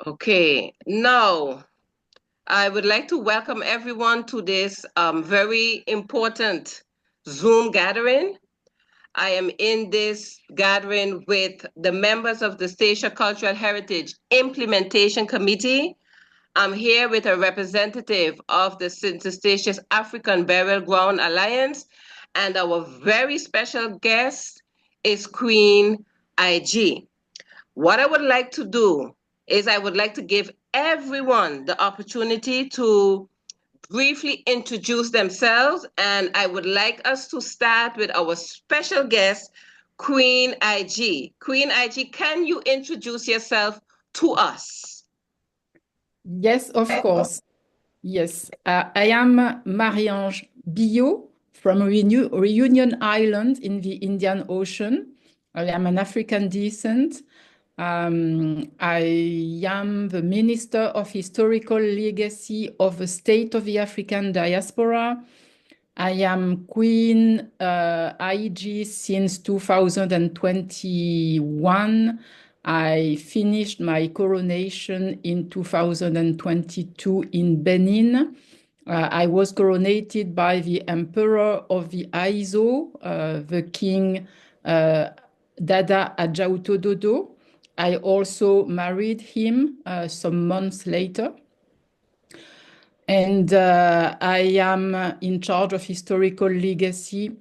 Okay, now I would like to welcome everyone to this very important Zoom gathering. I am in this gathering with the members of the Statia Cultural Heritage Implementation Committee. I'm here with a representative of the St. Statia's African Burial Ground Alliance, and our very special guest is Queen Aidji. What I would like to do is I would like to give everyone the opportunity to briefly introduce themselves, and I would like us to start with our special guest, Queen Aidji. Queen Aidji, can you introduce yourself to us? Yes, of course. Yes, I am Marie-Ange Billot from Reunion Island in the Indian Ocean. I am an African descent. I am the Minister of Historical Legacy of the State of the African Diaspora. I am Queen Aidji since 2021. I finished my coronation in 2022 in Benin. I was coronated by the Emperor of the Aizo, the King Dada Adjautododo. I also married him some months later. And I am in charge of historical legacy,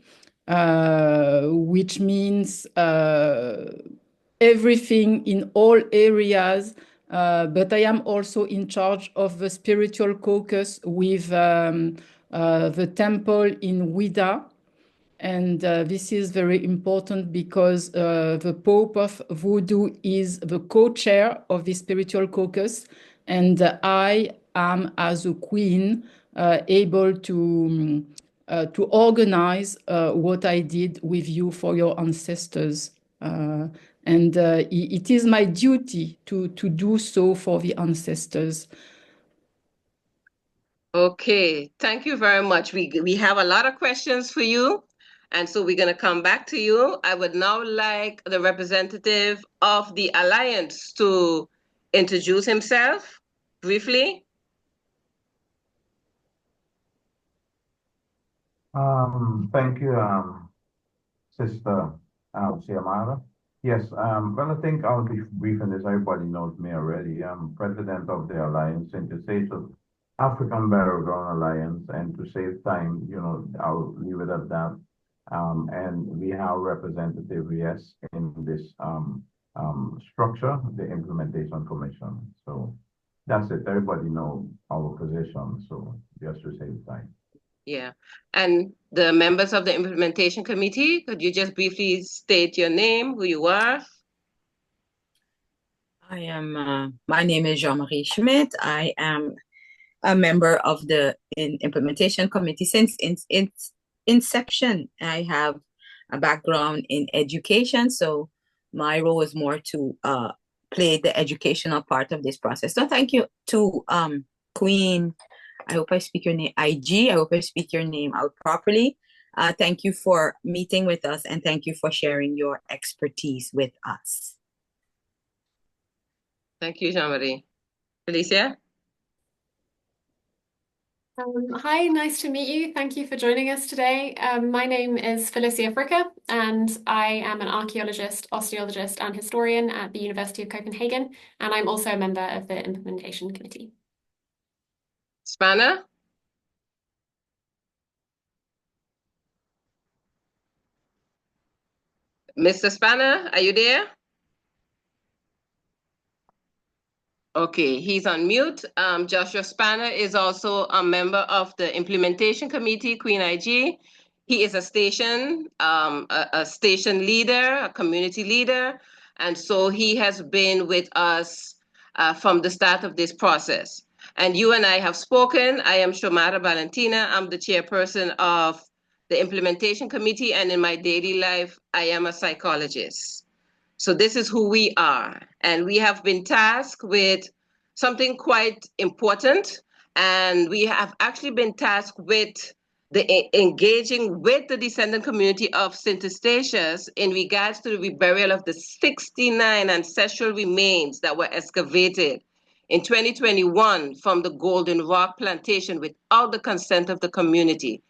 which means everything in all areas. But I am also in charge of the spiritual caucus with the temple in Ouida. And this is very important because the Pope of Voodoo is the co-chair of the spiritual caucus. And I am, as a queen, able to organize what I did with you for your ancestors. And it is my duty to do so for the ancestors. Okay, thank you very much. We have a lot of questions for you, and so we're going to come back to you. I would now like the representative of the Alliance to introduce himself briefly. Thank you, Sister Siamara. Yes, well, I think I'll be brief in this. Everybody knows me already. I'm president of the Alliance, Interstate of African Burial Ground Alliance, and to save time, I'll leave it at that. And we have representative, yes, in this structure, the Implementation Commission. So that's it. Everybody know our position. So just to save time. Yeah, and the members of the Implementation Committee, could you just briefly state your name, who you are? My name is Jean-Marie Schmidt. I am a member of the Implementation Committee since its inception. I have a background in education, so my role is more to play the educational part of this process. So thank you to Queen, I hope I speak your name, Aidji. I hope I speak your name out properly. Thank you for meeting with us, and thank you for sharing your expertise with us. Thank you, Jean-Marie. Felicia? Hi, nice to meet you. Thank you for joining us today. My name is Felicia Fricke, and I am an archaeologist, osteologist, and historian at the University of Copenhagen, and I'm also a member of the Implementation Committee. Spanner? Mr. Spanner, are you there? Okay, he's on mute. Joshua Spanner is also a member of the Implementation Committee, Queen Aidji. He is a station leader, a community leader, and so he has been with us from the start of this process. And you and I have spoken. I am Shomara Valentina. I'm the chairperson of the Implementation Committee, and in my daily life, I am a psychologist. So this is who we are. And we have been tasked with something quite important. And we have actually been tasked with engaging with the descendant community of St. Statia's in regards to the reburial of the 69 ancestral remains that were excavated in 2021 from the Golden Rock Plantation without the consent of the community.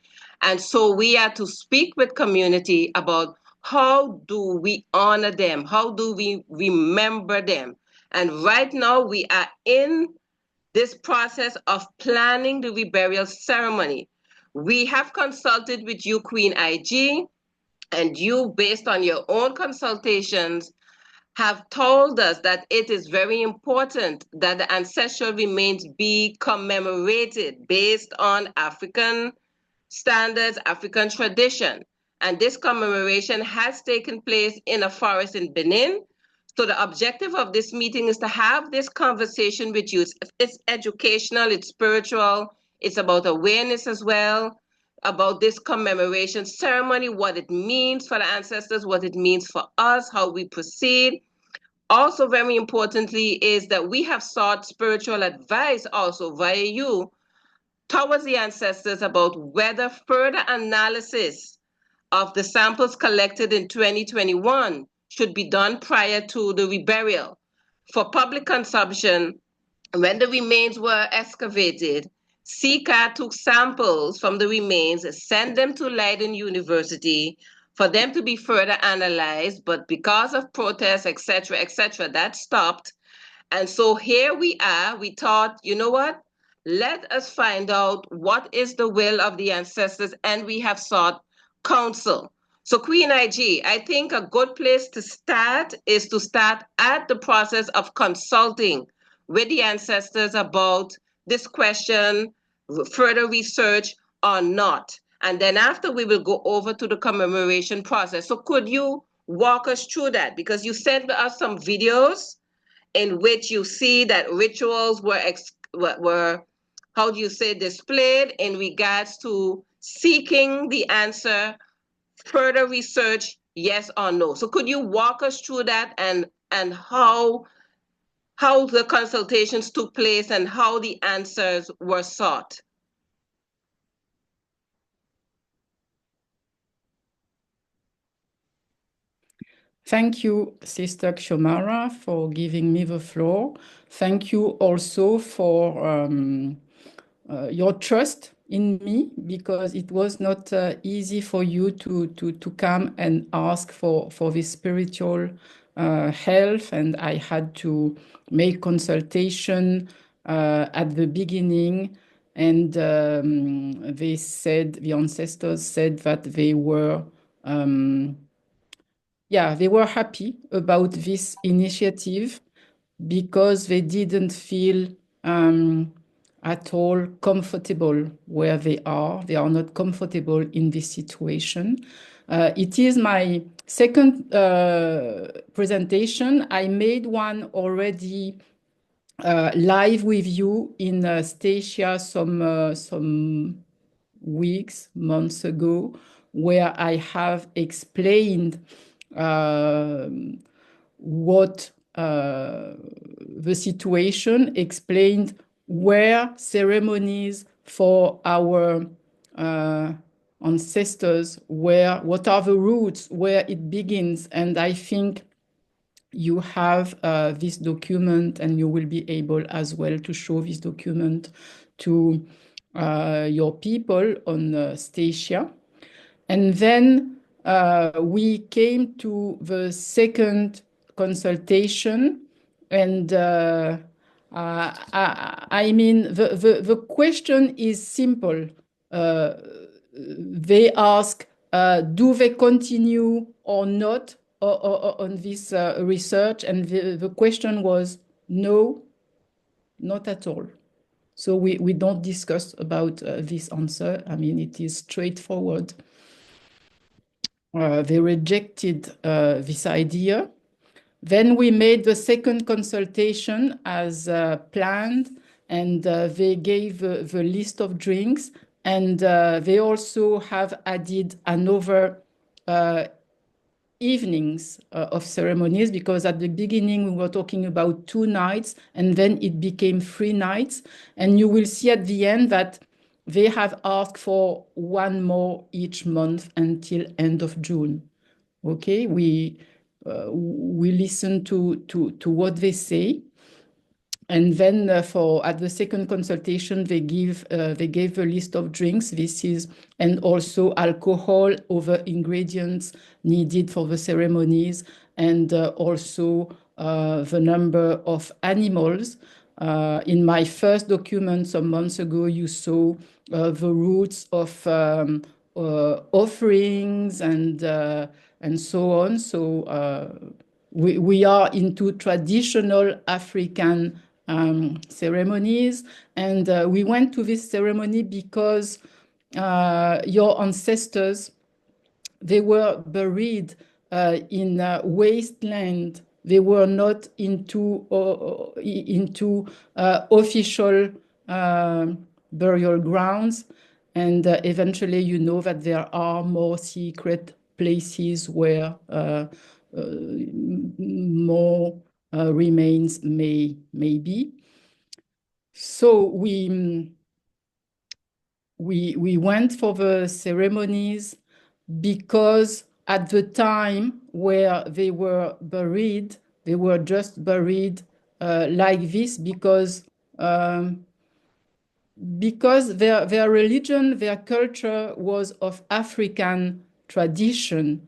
And so we are to speak with community about how do we honor them? How do we remember them? And right now we are in this process of planning the reburial ceremony. We have consulted with you, Queen Aidji, and you, based on your own consultations, have told us that it is very important that the ancestral remains be commemorated based on African standards, African tradition. And this commemoration has taken place in a forest in Benin. So the objective of this meeting is to have this conversation with you. It's educational, it's spiritual, it's about awareness as well, about this commemoration ceremony, what it means for the ancestors, what it means for us, how we proceed. Also, very importantly, is that we have sought spiritual advice also via you towards the ancestors about whether further analysis of the samples collected in 2021 should be done prior to the reburial. For public consumption, when the remains were excavated, CCAR took samples from the remains, sent them to Leiden University for them to be further analyzed, but because of protests, etc., that stopped. And so here we are. We thought, you know what? Let us find out what is the will of the ancestors, and we have sought counsel. So Queen Aidji, I think a good place to start is to start at the process of consulting with the ancestors about this question, further research or not. And then after we will go over to the commemoration process. So could you walk us through that? Because you sent us some videos in which you see that rituals were how do you say, displayed in regards to seeking the answer, further research, yes or no. So could you walk us through that and how the consultations took place and how the answers were sought? Thank you, Sister Xiomara, for giving me the floor. Thank you also for your trust in me, because it was not easy for you to come and ask for this spiritual help, and I had to make consultation at the beginning, and they said, the ancestors said that they were they were happy about this initiative because they didn't feel at all comfortable where they are. They are not comfortable in this situation. It is my second presentation. I made one already live with you in Statia some weeks, months ago, where I have explained what the situation, explained where ceremonies for our ancestors, what are the roots, where it begins. And I think you have this document, and you will be able as well to show this document to your people on Statia. And then we came to the second consultation, and I mean, the question is simple. They ask, do they continue or not on this research? And the question was, no, not at all. So we don't discuss about this answer. I mean, it is straightforward. They rejected this idea. Then we made the second consultation as planned, and they gave the list of drinks, and they also have added another evenings of ceremonies, because at the beginning we were talking about 2 nights, and then it became 3 nights. And you will see at the end that they have asked for 1 more each month until end of June. Okay, we listen to what they say. And then at the second consultation, they gave a list of drinks. And also alcohol, other ingredients needed for the ceremonies, and also the number of animals. In my first document some months ago, you saw the routes of offerings and so on. So we are into traditional African ceremonies, and we went to this ceremony because your ancestors, they were buried in wasteland. They were not into official burial grounds, and eventually, you know that there are more secret places where more remains may be. So we went for the ceremonies because at the time where they were buried, they were just buried like this because their religion, their culture was of African tradition.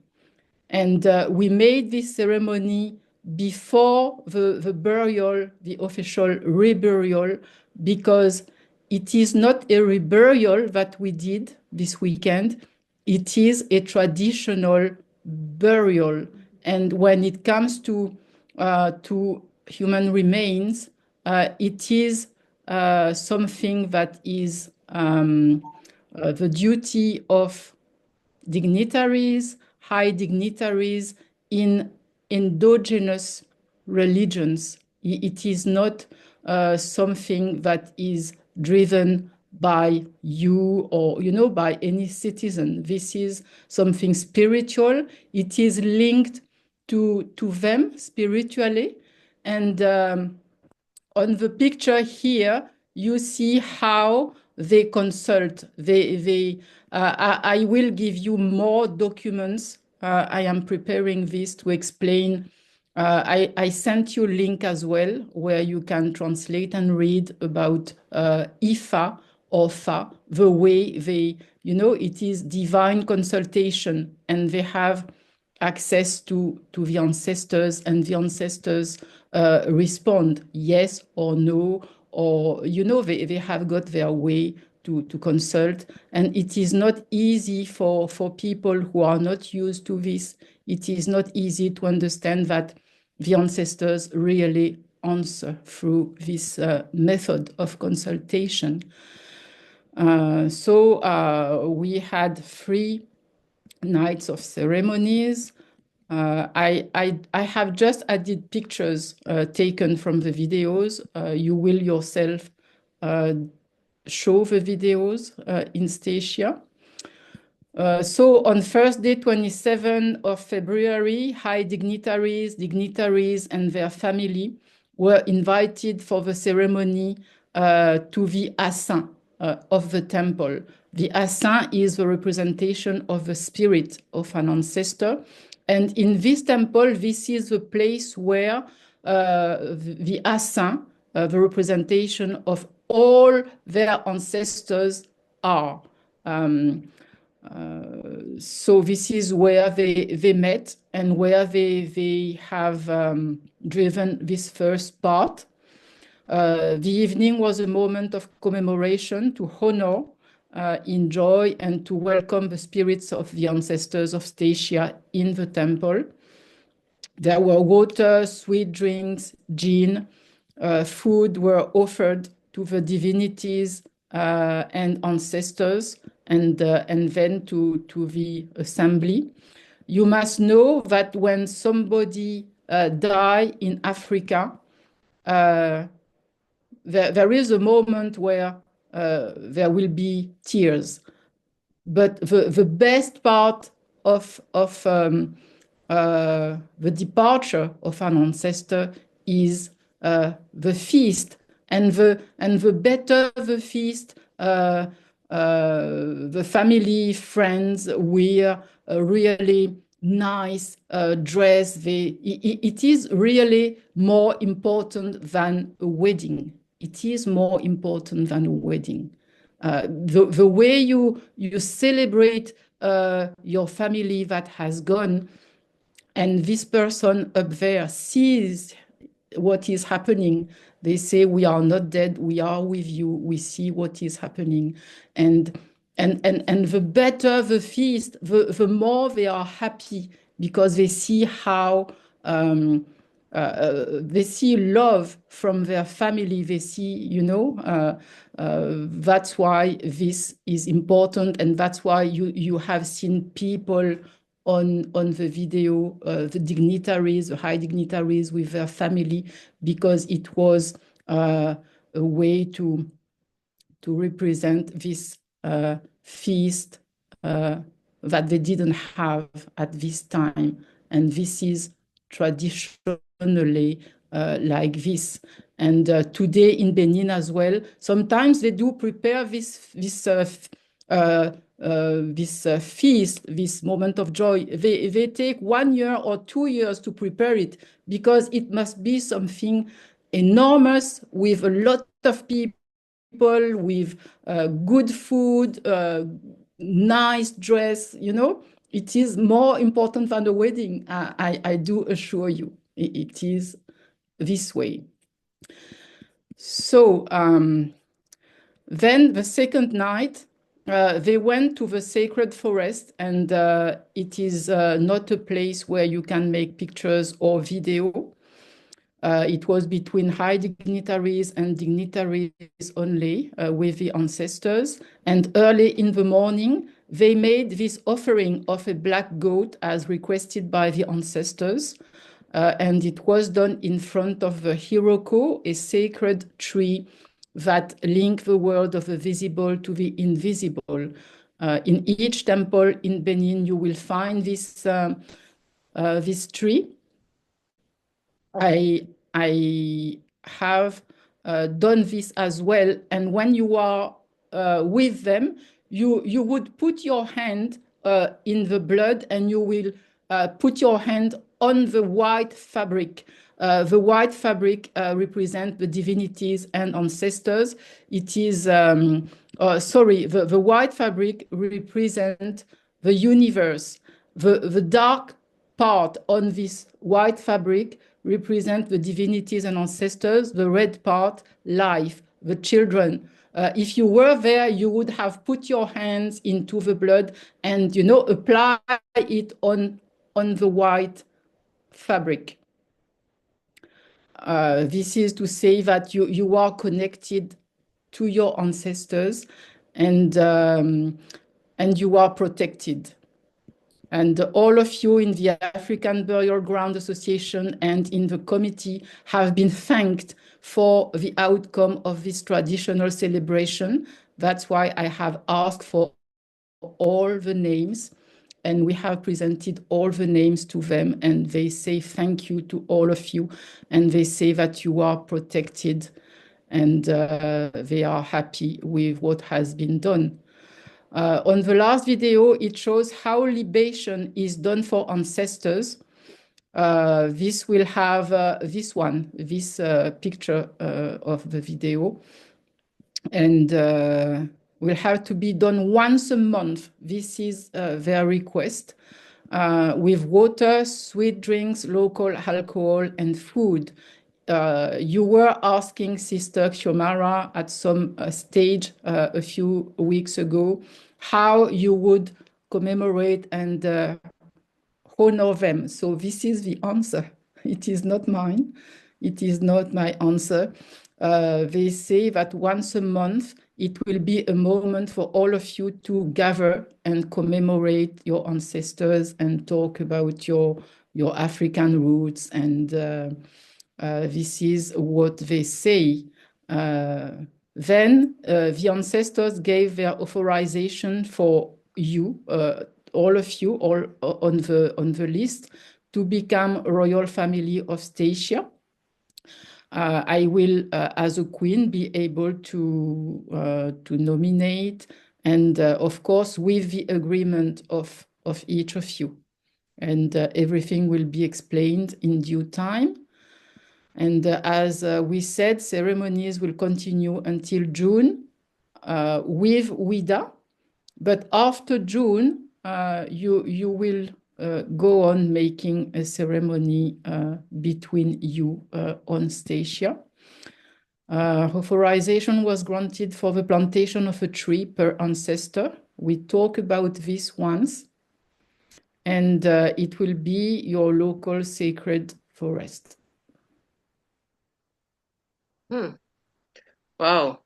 And we made this ceremony before the burial, the official reburial, because it is not a reburial that we did this weekend. It is a traditional burial. And when it comes to human remains, it is something that is the duty of dignitaries, high dignitaries in endogenous religions. It is not something that is driven by you or, by any citizen. This is something spiritual. It is linked to them spiritually. And on the picture here, you see how they consult. I will give you more documents. I am preparing this to explain. I sent you a link as well where you can translate and read about Ifa or Fa, the way they, it is divine consultation, and they have access to the ancestors, and the ancestors respond yes or no, or they have got their way to consult. And it is not easy for people who are not used to this. It is not easy to understand that the ancestors really answer through this method of consultation. So we had 3 nights of ceremonies. I have just added pictures taken from the videos. You will yourself show the videos in Statia. So on Thursday, 27 of February, high dignitaries, and their family were invited for the ceremony to the Assin of the temple. The Assin is the representation of the spirit of an ancestor. And in this temple, this is the place where the Assin, the representation of all their ancestors, are. So this is where they met and where they have driven this first part. The evening was a moment of commemoration to honor, enjoy, and to welcome the spirits of the ancestors of Statia in the temple. There were water, sweet drinks, gin, food were offered to the divinities and ancestors, and then to the assembly. You must know that when somebody dies in Africa, there is a moment where there will be tears. But the best part of the departure of an ancestor is the feast, and the better the feast, the family, friends will really nice dress. It is really more important than a wedding. It is more important than a wedding. The way you celebrate your family that has gone, and this person up there sees what is happening. They say, we are not dead, we are with you, we see what is happening. And the better the feast, the more they are happy, because they see how they see love from their family. They see, that's why this is important, and that's why you have seen people on the video, the dignitaries, the high dignitaries with their family, because it was a way to represent this feast that they didn't have at this time. And this is traditionally like this. And today in Benin as well, sometimes they do prepare this feast, this moment of joy. They take 1 year or 2 years to prepare it, because it must be something enormous with a lot of people, with good food, nice dress, It is more important than the wedding. I do assure you, it is this way. So then the second night, they went to the sacred forest, and it is not a place where you can make pictures or video. It was between high dignitaries and dignitaries only, with the ancestors. And early in the morning, they made this offering of a black goat as requested by the ancestors. And it was done in front of the Hiroko, a sacred tree that linked the world of the visible to the invisible. In each temple in Benin, you will find this tree. I have done this as well. And when you are with them, you would put your hand in the blood, and you will put your hand on the white fabric. The white fabric represents the divinities and ancestors. It is, the white fabric represents the universe. The dark part on this white fabric represent the divinities and ancestors, the red part, life, the children. If you were there, you would have put your hands into the blood and, apply it on the white fabric. This is to say that you are connected to your ancestors, and you are protected. And all of you in the African Burial Ground Association and in the committee have been thanked for the outcome of this traditional celebration. That's why I have asked for all the names, and we have presented all the names to them, and they say thank you to all of you, and they say that you are protected, and they are happy with what has been done. On the last video, it shows how libation is done for ancestors. This will have this picture of the video, and will have to be done once a month. This is their request, with water, sweet drinks, local alcohol, and food. You were asking Sister Xiomara at some stage a few weeks ago how you would commemorate and honor them. So this is the answer. It is not mine. It is not my answer. They say that once a month, it will be a moment for all of you to gather and commemorate your ancestors and talk about your African roots. And this is what they say. Then the ancestors gave their authorization for you, all of you, all on the list, to become royal family of Statia. I will, as a queen, be able to nominate, and of course, with the agreement of each of you. and everything will be explained in due time. And as we said, ceremonies will continue until June with WIDA, but after June, you will go on making a ceremony between you on Statia. Authorization was granted for the plantation of a tree per ancestor. We talk about this once, and it will be your local sacred forest. Wow.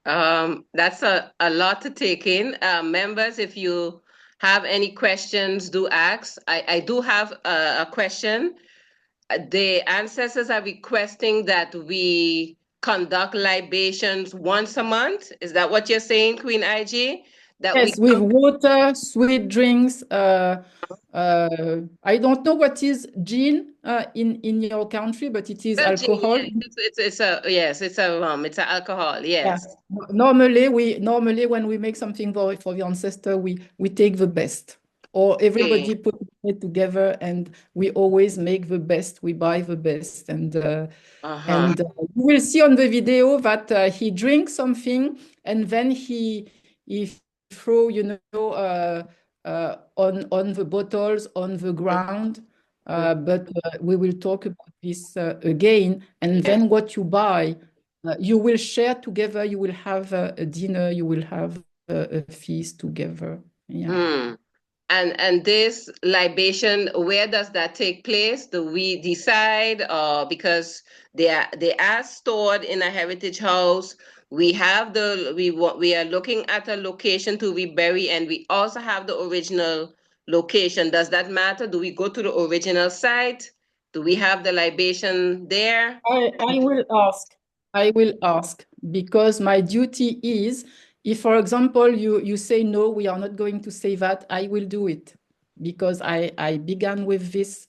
That's a lot to take in. Members, if you have any questions, do ask. I do have a question. The ancestors are requesting that we conduct libations once a month. Is that what you're saying, Queen Aidji? That Yes, we with water, sweet drinks. I don't know what is gin in your country, but it is alcohol. It's a yes, it's a rum. It's an alcohol. Yes. Yeah. Normally when we make something for the ancestor, we take the best, or everybody put it together, and we always make the best. We buy the best, and you will see on the video that he drinks something, and then he throw on the bottles on the ground. But we will talk about this again, and then what you buy. You will share together, you will have a dinner, you will have a feast together. Yeah. And this libation, where does that take place? Do we decide, because they are stored in a heritage house? We are looking at a location to rebury, and we also have the original location. Does that matter? Do we go to the original site? Do we have the libation there? I will ask, because my duty is, if, for example, you say, no, we are not going to say that, I will do it. Because I began with this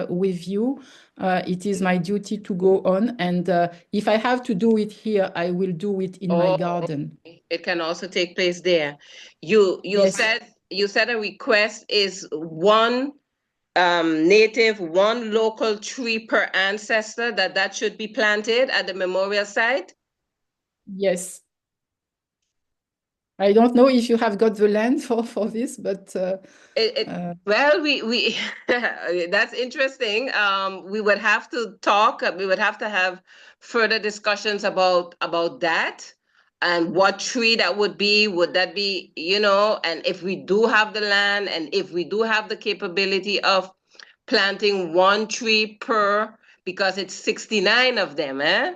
with you. It is my duty to go on. And if I have to do it here, I will do it in my garden. It can also take place there. You said a request is one native, one local tree per ancestor, that should be planted at the memorial site? Yes. I don't know if you have got the land for this, but well, we that's interesting. We would have to talk. We would have to have further discussions about that, and what tree that would be. Would that be, and if we do have the land, and if we do have the capability of planting one tree per, because it's 69 of them, eh?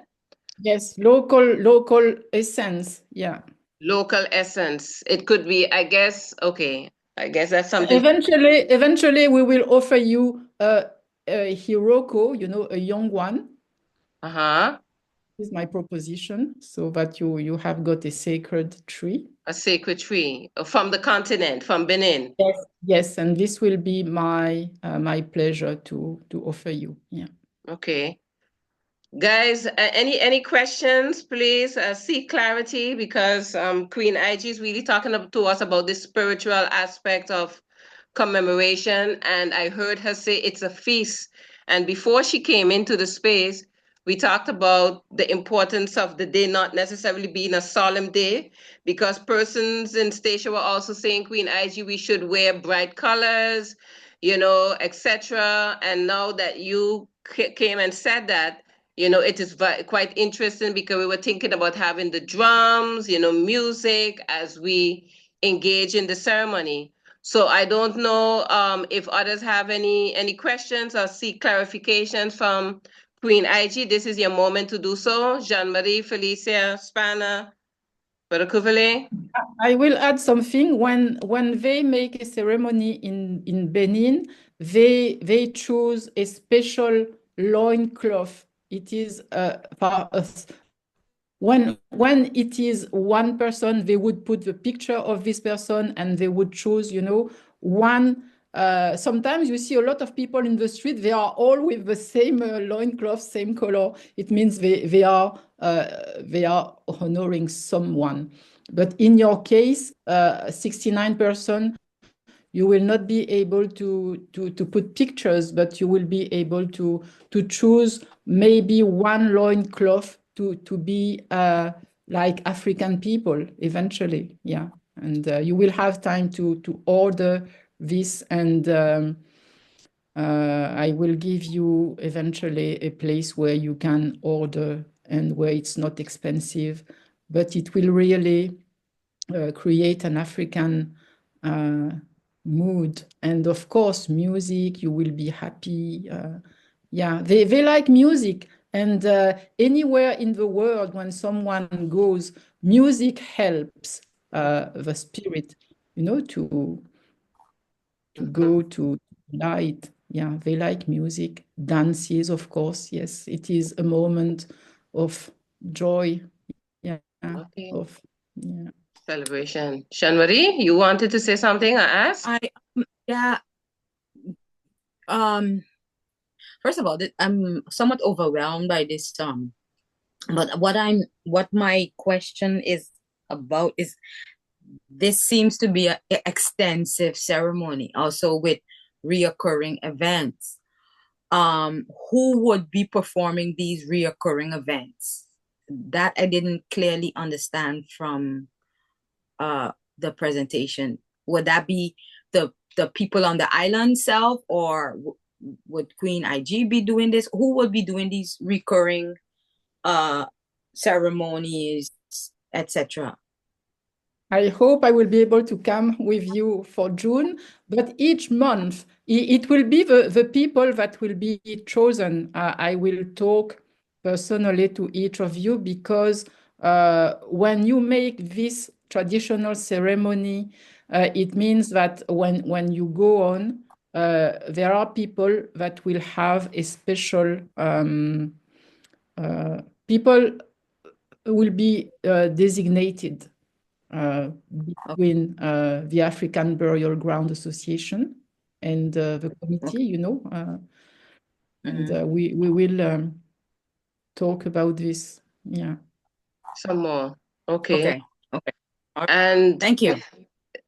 Yes, local essence, yeah. Local essence. It could be, I guess, okay. I guess that's something. Eventually, we will offer you a Hiroko, a young one. This is my proposition, so that you have got a sacred tree. A sacred tree from the continent, from Benin. Yes, and this will be my pleasure to offer you. Yeah. Okay. Guys, any questions, please? Seek clarity, because Queen Aidji is really talking to us about the spiritual aspect of commemoration, and I heard her say it's a feast. And before she came into the space, we talked about the importance of the day not necessarily being a solemn day, because persons in Statia were also saying, Queen Aidji, we should wear bright colors, etc. And now that you came and said that, it is quite interesting, because we were thinking about having the drums, music as we engage in the ceremony. So I don't know if others have any questions or seek clarifications from Queen Aidji. This is your moment to do so. Jean-Marie, Felicia, Spanner, Brother Kuvele. I will add something. When they make a ceremony in Benin, they choose a special loincloth. It is when it is one person, they would put the picture of this person, and they would choose, one. Sometimes you see a lot of people in the street, they are all with the same loincloth, same color. It means they are honoring someone. But in your case, 69 person, You will not be able to put pictures, but you will be able to choose maybe one loincloth to be like African people eventually. Yeah. And you will have time to order this, and I will give you eventually a place where you can order and where it's not expensive, but it will really create an African mood. And of course, music, you will be happy. Yeah, they like music. And anywhere in the world, when someone goes, music helps the spirit, to go to light. Yeah, they like music. Dances, of course. Yes, it is a moment of joy. Yeah, Okay. yeah. Celebration. Shanwari, you wanted to say something? I asked. Yeah. First of all, I'm somewhat overwhelmed by this but what my question is about is, this seems to be an extensive ceremony, also with reoccurring events. Who would be performing these reoccurring events? That I didn't clearly understand from the presentation. Would that be the people on the island itself, or would Queen Aidji be doing this? Who would be doing these recurring ceremonies, etc.? I hope I will be able to come with you for June, but each month it will be the people that will be chosen. I will talk personally to each of you, because when you make this traditional ceremony, it means that when you go on, there are people that will have a special people will be designated between the African Burial Ground Association and the committee, and we will talk about this. Yeah. Some more. Okay. Okay. All right. And Thank you.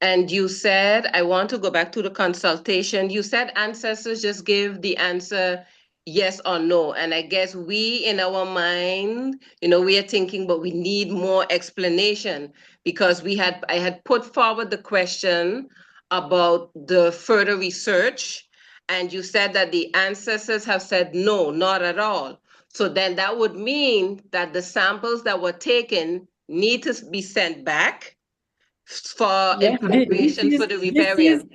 And you said, I want to go back to the consultation. You said ancestors just give the answer yes or no. And I guess we, in our mind, we are thinking, but we need more explanation, because I had put forward the question about the further research, and you said that the ancestors have said no, not at all. So then that would mean that the samples that were taken need to be sent back for Yeah, preparation for the riparian.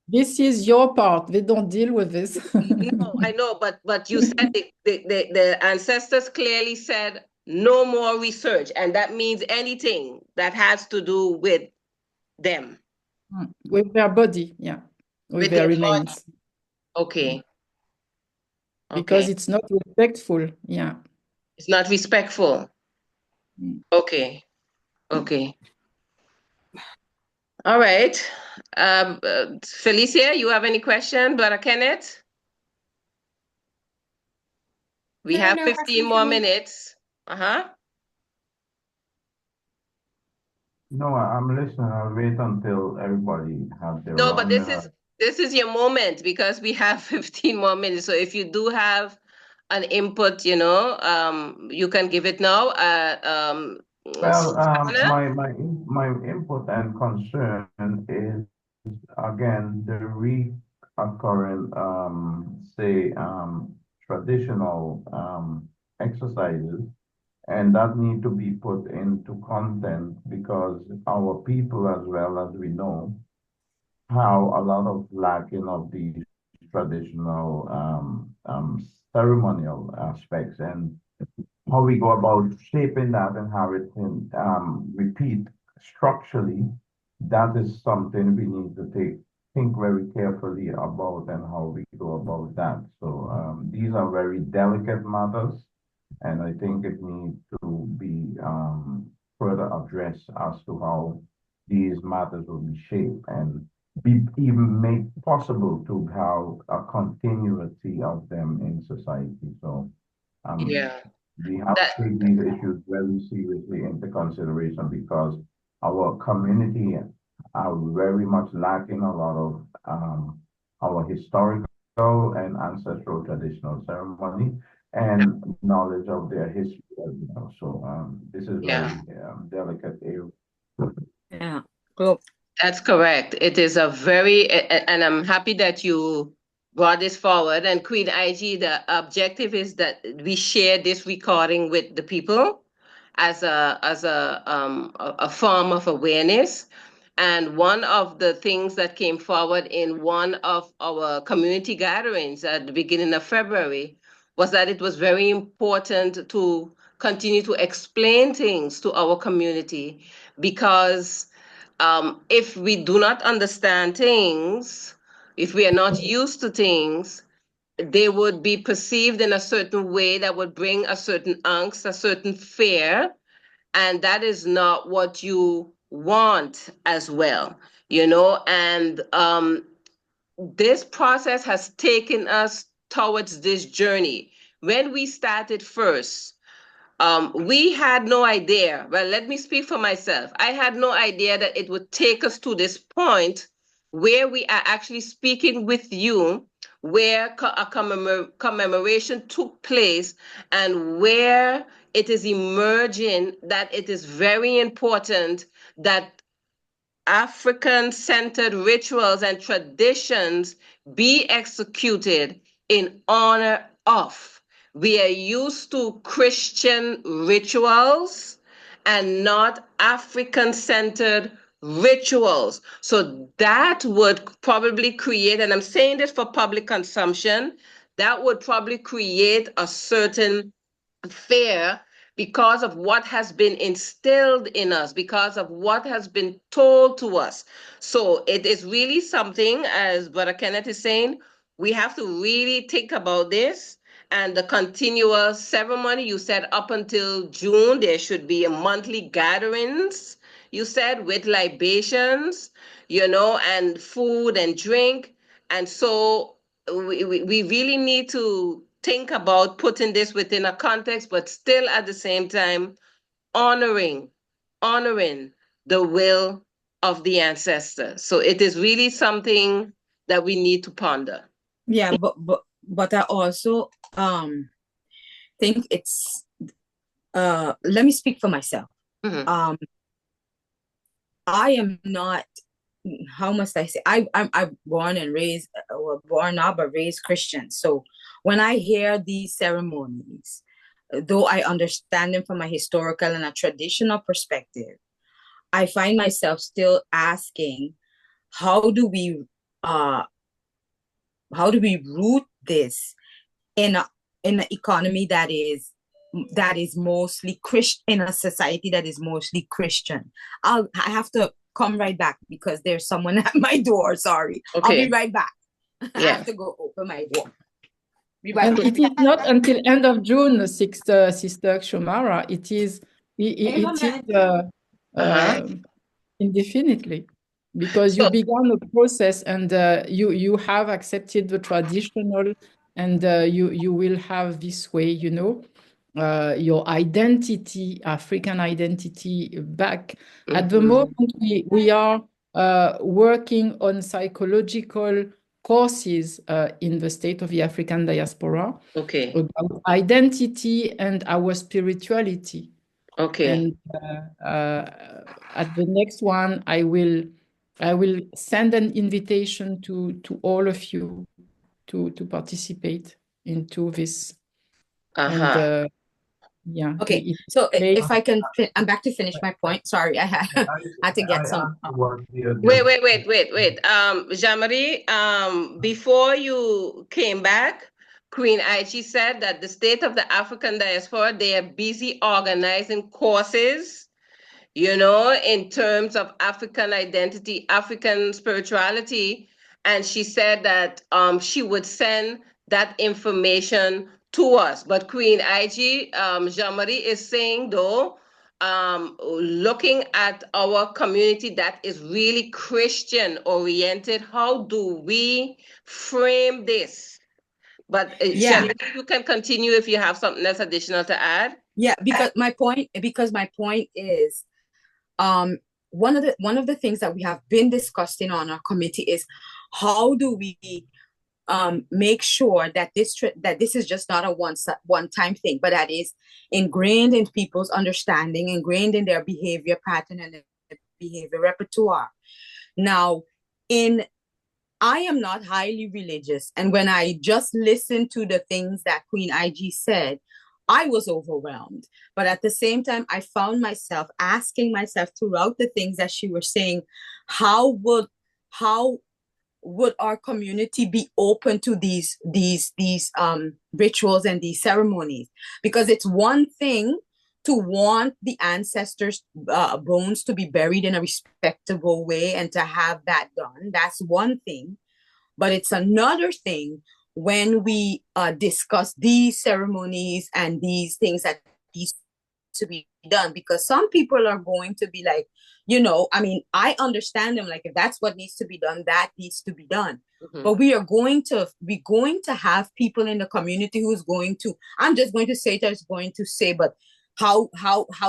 this is your part. They don't deal with this. No, I know, but you said the ancestors clearly said no more research, and that means anything that has to do with them. With their body, yeah. With their remains. Body. Okay. Because it's not respectful, yeah. It's not respectful. Okay. Okay. All right. Felicia, you have any question, Brother Kenneth? We have No 15 question more from me. minutes. No, I'm listening. I'll wait until everybody has their No, but round. this is your moment, because we have 15 more minutes. So if you do have an input, you can give it now. Well, Anna? my input and concern is, again, the recurrent, say, traditional exercises, and that need to be put into content, because our people, as well as we know, how a lot of lacking of these traditional ceremonial aspects, and how we go about shaping that and how it can repeat structurally. That is something we need to think very carefully about, and how we go about that. So these are very delicate matters, and I think it needs to be further addressed as to how these matters will be shaped, and be even made possible to have a continuity of them in society. So Yeah. we have to take these issues very seriously into consideration, because our community are very much lacking a lot of our historical and ancestral traditional ceremony and knowledge of their history as well. So this is Yeah. very delicate area. Yeah. Cool. That's correct. It is a and I'm happy that you brought this forward. And Queen IG, the objective is that we share this recording with the people as a form of awareness. And one of the things that came forward in one of our community gatherings at the beginning of February was that it was very important to continue to explain things to our community because if we do not understand things, if we are not used to things, they would be perceived in a certain way that would bring a certain angst, a certain fear, and that is not what you want as well, you know. And this process has taken us towards this journey. When we started first, we had no idea. Well, let me speak for myself. I had no idea that it would take us to this point where we are actually speaking with you, where a commemoration took place, and where it is emerging that it is very important that African centered rituals and traditions be executed in honor of. We are used to Christian rituals and not African centered rituals. So that would probably create, and I'm saying this for public consumption, that would probably create a certain fear because of what has been instilled in us, because of what has been told to us. So it is really something, as Brother Kenneth is saying, we have to really think about this and the continuous ceremony. You said up until June, there should be a monthly gatherings, you said, with libations, you know, and food and drink. And so we really need to think about putting this within a context, but still at the same time honoring, honoring the will of the ancestors. So it is really something that we need to ponder. Yeah, but I also think it's let me speak for myself. Mm-hmm. I am not, how must I say, I'm born and raised, born up but raised Christian. So when I hear these ceremonies, though I understand them from a historical and a traditional perspective, I find myself still asking, how do we uh root this in an economy that is mostly Christian, in a society that is mostly Christian? I have to come right back because there's someone at my door. Sorry. Okay. I'll be right back. I Yeah. have to go open my door. Be And right it is not until end of June, Sister Shomara. It is indefinitely, because you So, began a process and you have accepted the traditional, and you will have this way, you know, your identity, African identity back. At the moment, we are working on psychological courses in the state of the African diaspora okay. about identity and our spirituality. Okay. And at the next one, I will send an invitation to all of you to participate into this. And yeah. Okay. So if I can, I'm back to finish my point. Sorry, I had to get some. Wait. Jean-Marie, before you came back, Queen Aidji said that the state of the African diaspora, they are busy organizing courses, you know, in terms of African identity, African spirituality. And she said that she would send that information to us. But Queen Aidji, Jean-Marie is saying though, looking at our community that is really Christian oriented, how do we frame this? But Jean-Marie, you can continue if you have something else additional to add. Yeah, because my point is, one of the things that we have been discussing on our committee is how do we make sure that this is just not a one-time thing, but that is ingrained in people's understanding, ingrained in their behavior pattern and their behavior repertoire. Now, I am not highly religious, and when I just listened to the things that Queen Aidji said, I was overwhelmed. But at the same time, I found myself asking myself throughout the things that she was saying, how would our community be open to these rituals and these ceremonies? Because it's one thing to want the ancestors' bones to be buried in a respectable way and to have that done. That's one thing. But it's another thing when we discuss these ceremonies and these things that needs to be done, because some people are going to be like, I mean, I understand them, like, if that's what needs to be done, that needs to be done. But we're going to have people in the community who's going to, I'm just going to say that's going to say, but how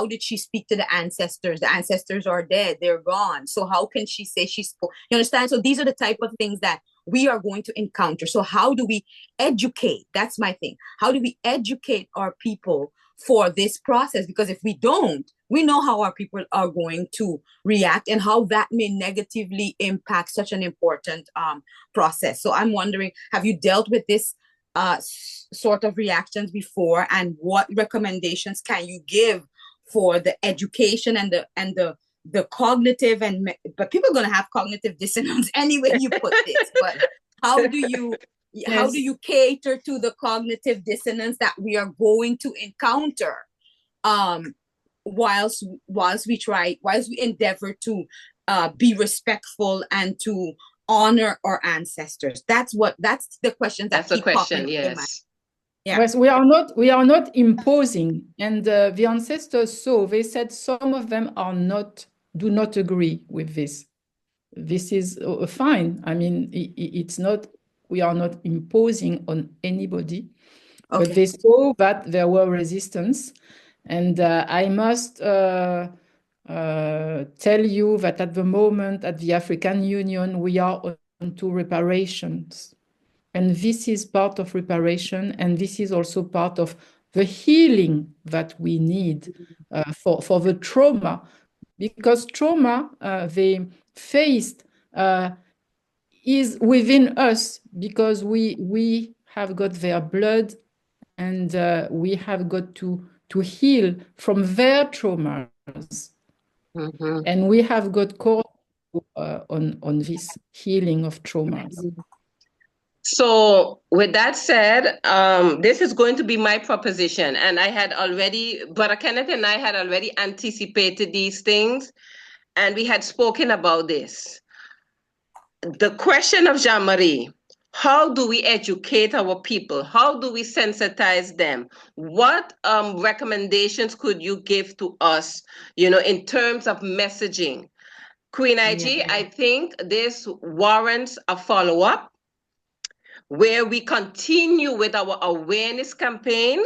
did she speak to the ancestors? The ancestors are dead, they're gone. So how can she say she spoke? You understand? So these are the type of things that we are going to encounter. So how do we educate? That's my thing. How do we educate our people for this process? Because if we don't, we know how our people are going to react and how that may negatively impact such an important process. So I'm wondering, have you dealt with this sort of reactions before, and what recommendations can you give for the education and the cognitive but people are going to have cognitive dissonance anyway you put this, but how do you cater to the cognitive dissonance that we are going to encounter whilst we endeavor to be respectful and to honor our ancestors? That's the question that's the question. Yes. Yeah. Yes, we are not imposing, and the ancestors they said some of them do not agree with this. This is fine. I mean, it's not, we are not imposing on anybody, okay. But they saw that there were resistance, and I must tell you that at the moment at the African Union we are on to reparations. And this is part of reparation, and this is also part of the healing that we need for the trauma, because trauma they faced is within us, because we have got their blood, and we have got to heal from their traumas, and we have got caught on this healing of traumas. So with that said, this is going to be my proposition. And Brother Kenneth and I had already anticipated these things, and we had spoken about this. The question of Jean-Marie, how do we educate our people? How do we sensitize them? What recommendations could you give to us, in terms of messaging? Queen Aidji, I think this warrants a follow-up, where we continue with our awareness campaign.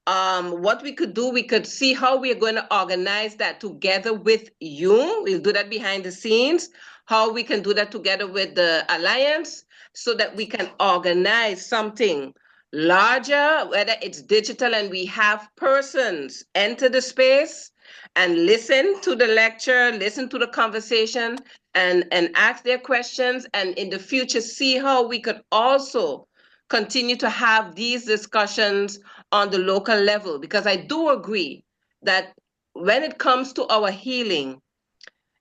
What we could do, we could see how we are going to organize that together with you. We'll do that behind the scenes, how we can do that together with the Alliance, so that we can organize something larger, whether it's digital and we have persons enter the space and listen to the lecture, listen to the conversation, and ask their questions, and in the future see how we could also continue to have these discussions on the local level. Because I do agree that when it comes to our healing,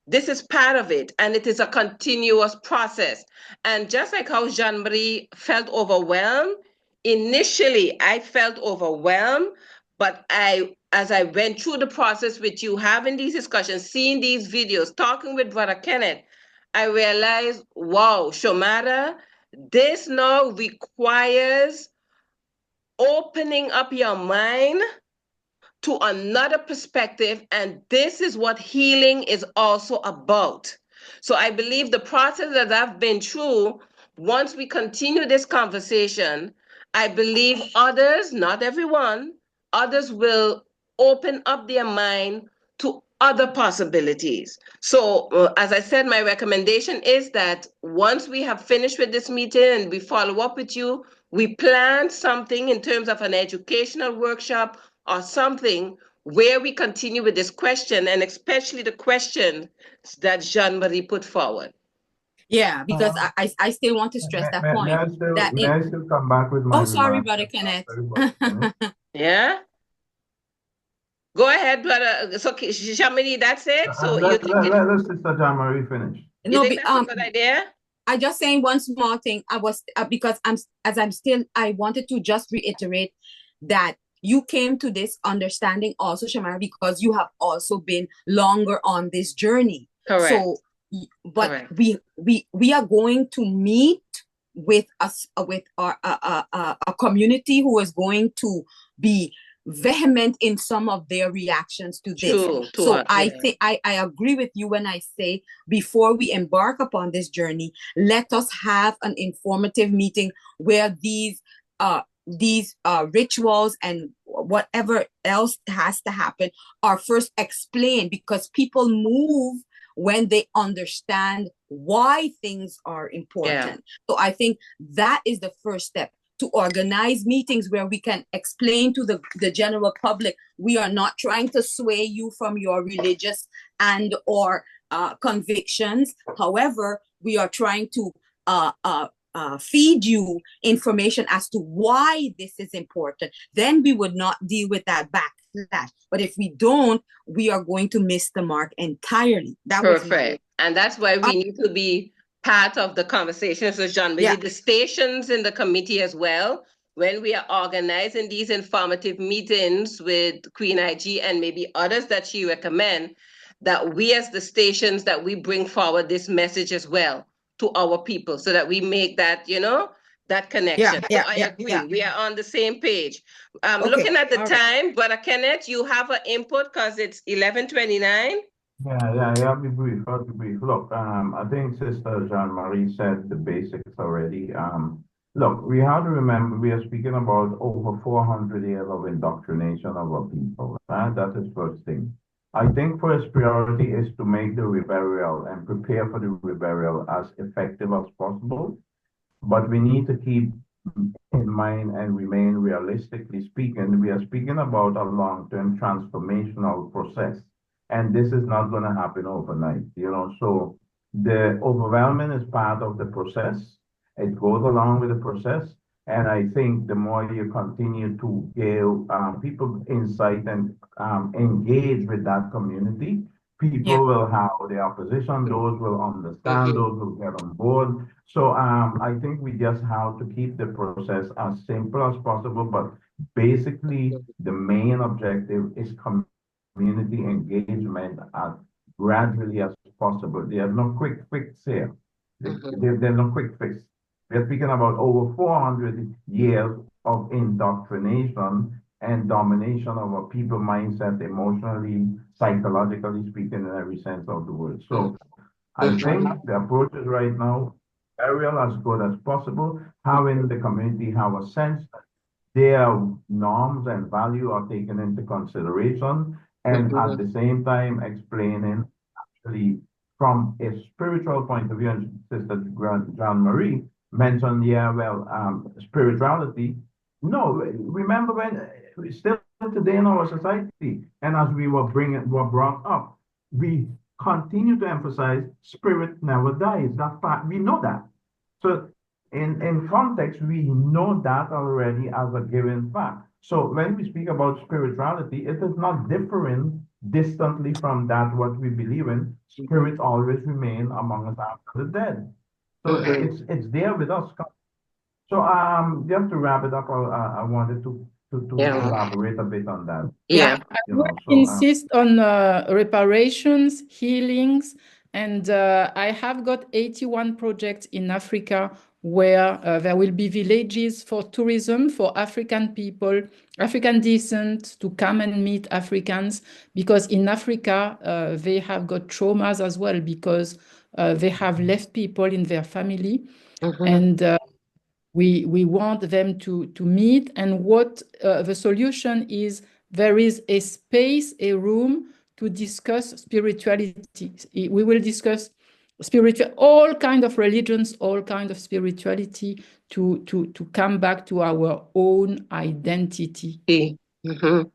this is part of it, and it is a continuous process. And just like how Jean-Marie felt overwhelmed, initially I felt overwhelmed, but as I went through the process with you, having these discussions, seeing these videos, talking with Brother Kenneth, I realized, wow, Shomara, this now requires opening up your mind to another perspective, and this is what healing is also about. So I believe the process that I've been through, once we continue this conversation, I believe others, not everyone, others will open up their mind to other possibilities. So as I said, my recommendation is that once we have finished with this meeting and we follow up with you, we plan something in terms of an educational workshop or something where we continue with this question, and especially the question that Jean-Marie put forward. Yeah, because I still want to stress that point. May I still come back with my Oh, sorry, remarks? Brother Kenneth. Yeah? Go ahead, brother. So, Jean-Marie, that's it? So Let's Sister Jean-Marie finish. You think that's a good idea? I just saying one small thing. I wanted to just reiterate that you came to this understanding also, Shamara, because you have also been longer on this journey. Correct. So, but Correct. we are going to meet with us with a community who is going to be vehement in some of their reactions to this. So I think I agree with you when I say, before we embark upon this journey, let us have an informative meeting where these rituals and whatever else has to happen are first explained, because people move when they understand why things are important. Yeah. So I think that is the first step, to organize meetings where we can explain to the general public, we are not trying to sway you from your religious and or convictions. However, we are trying to feed you information as to why this is important. Then we would not deal with that backlash. But if we don't, we are going to miss the mark entirely. That perfect. And that's why we need to be part of the conversation. So John, we need the stations in the committee as well. When we are organizing these informative meetings with Queen Aidji and maybe others that she recommend, that we as the stations, that we bring forward this message as well to our people, so that we make that, that connection. So I agree. We are on the same page. Looking at the time, Brother Kenneth, you have an input because it's 11:29. Yeah, I'll be brief. Look, I think Sister Jean-Marie said the basics already. Look, we have to remember we are speaking about over 400 years of indoctrination of our people. That is first thing. I think first priority is to make the reburial and prepare for the reburial as effective as possible. But we need to keep in mind and remain realistically speaking, we are speaking about a long-term transformational process. And this is not going to happen overnight, So the overwhelming is part of the process. It goes along with the process. And I think the more you continue to give people insight and engage with that community, people will have the opposition, those will understand, those will get on board. So I think we just have to keep the process as simple as possible. But basically, the main objective is community engagement as gradually as possible. There's no quick fix here. There's no quick fix. We're speaking about over 400 years of indoctrination and domination of a people mindset, emotionally, psychologically speaking, in every sense of the word. So I think the approach is right now, burial as good as possible, having the community have a sense that their norms and value are taken into consideration, and at the same time explaining actually from a spiritual point of view. And Sister Jean-Marie mentioned, spirituality. No, remember when still today in our society, and as we were brought up, we continue to emphasize spirit never dies. That fact, we know that. So in context, we know that already as a given fact. So when we speak about spirituality, it is not differing distantly from that what we believe in. Spirit always remain among us after the dead. So it's there with us. So just to wrap it up, I wanted to elaborate a bit on that. I would insist on reparations, healings, and I have got 81 projects in Africa where there will be villages for tourism for African people, African descent, to come and meet Africans, because in Africa they have got traumas as well, because they have left people in their family, and we want them to meet. And what the solution is, there is a space, a room to discuss spirituality. We will discuss all kind of religions, all kind of spirituality to come back to our own identity. Mm-hmm.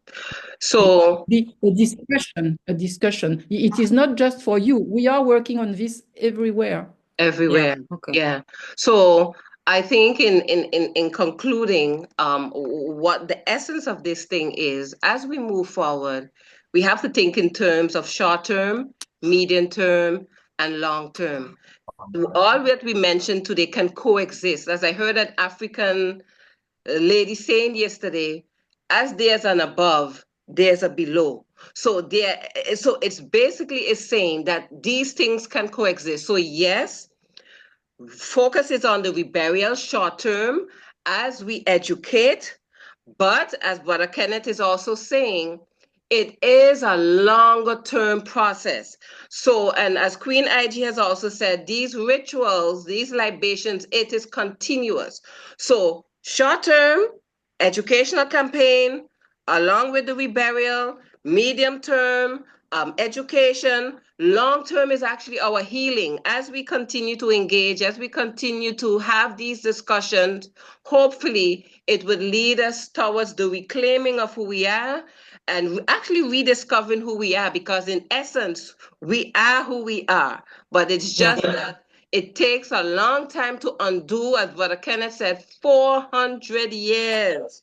So A discussion. It is not just for you. We are working on this everywhere. everywhere. Yeah. Okay. Yeah. So I think in concluding, what the essence of this thing is, as we move forward, we have to think in terms of short term, medium term, and long term. All that we mentioned today can coexist. As I heard an African lady saying yesterday, as there's an above, there's a below. So it's basically is saying that these things can coexist. So yes, focus is on the reburial short term as we educate, but as Brother Kenneth is also saying, it is a longer term process. So, and as Queen Aidji has also said, these rituals, these libations, it is continuous. So, short term, educational campaign, along with the reburial, medium term, education, long term is actually our healing. As we continue to engage, as we continue to have these discussions, hopefully it would lead us towards the reclaiming of who we are and actually rediscovering who we are, because in essence, we are who we are. But it's just that it takes a long time to undo, as Brother Kenneth said, 400 years.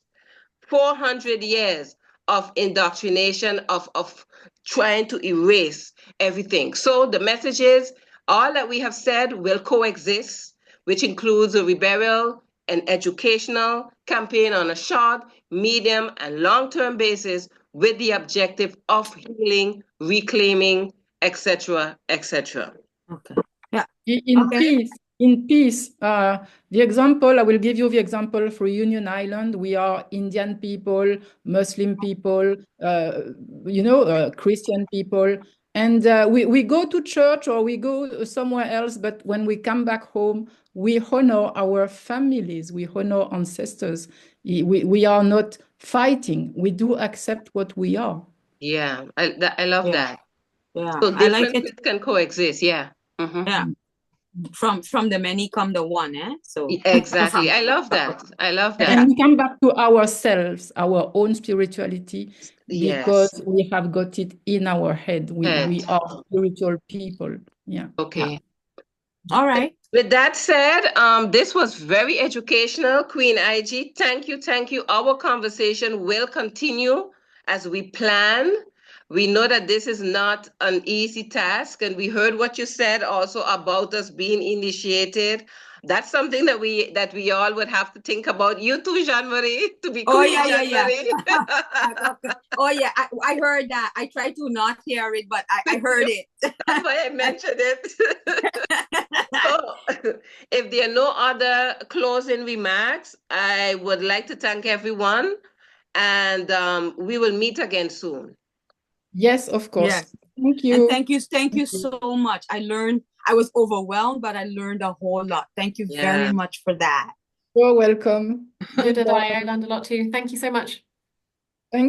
400 years of indoctrination, of trying to erase everything. So the message is all that we have said will coexist, which includes a reburial and educational campaign on a short, medium, and long-term basis with the objective of healing, reclaiming, etc., etc. Okay. Yeah. In peace. The example, I will give you the example for Union Island. We are Indian people, Muslim people, Christian people. And we go to church or we go somewhere else, but when we come back home, we honor our families, we honor ancestors. We are not fighting. We do accept what we are. Yeah, I love that. Yeah, So I like differences can coexist. Yeah. Mm-hmm. Yeah. From the many come the one, eh? So exactly. I love that. I love that. And we come back to ourselves, our own spirituality, because Yes. we have got it in our head. We are spiritual people. Yeah. Okay. All right. With that said, this was very educational, Queen Aidji. Thank you, thank you. Our conversation will continue as we plan. We know that this is not an easy task, and we heard what you said also about us being initiated. That's something that we all would have to think about. You too, Jean-Marie, to be Queen Jean-Marie. Oh yeah, I heard that. I tried to not hear it, but I heard it. That's why I mentioned it. So, if there are no other closing remarks, I would like to thank everyone, and we will meet again soon. Yes, of course. Yes. Thank you. And thank you so much. I was overwhelmed, but I learned a whole lot. Thank you very much for that. You're welcome. So did I learned a lot too. Thank you so much.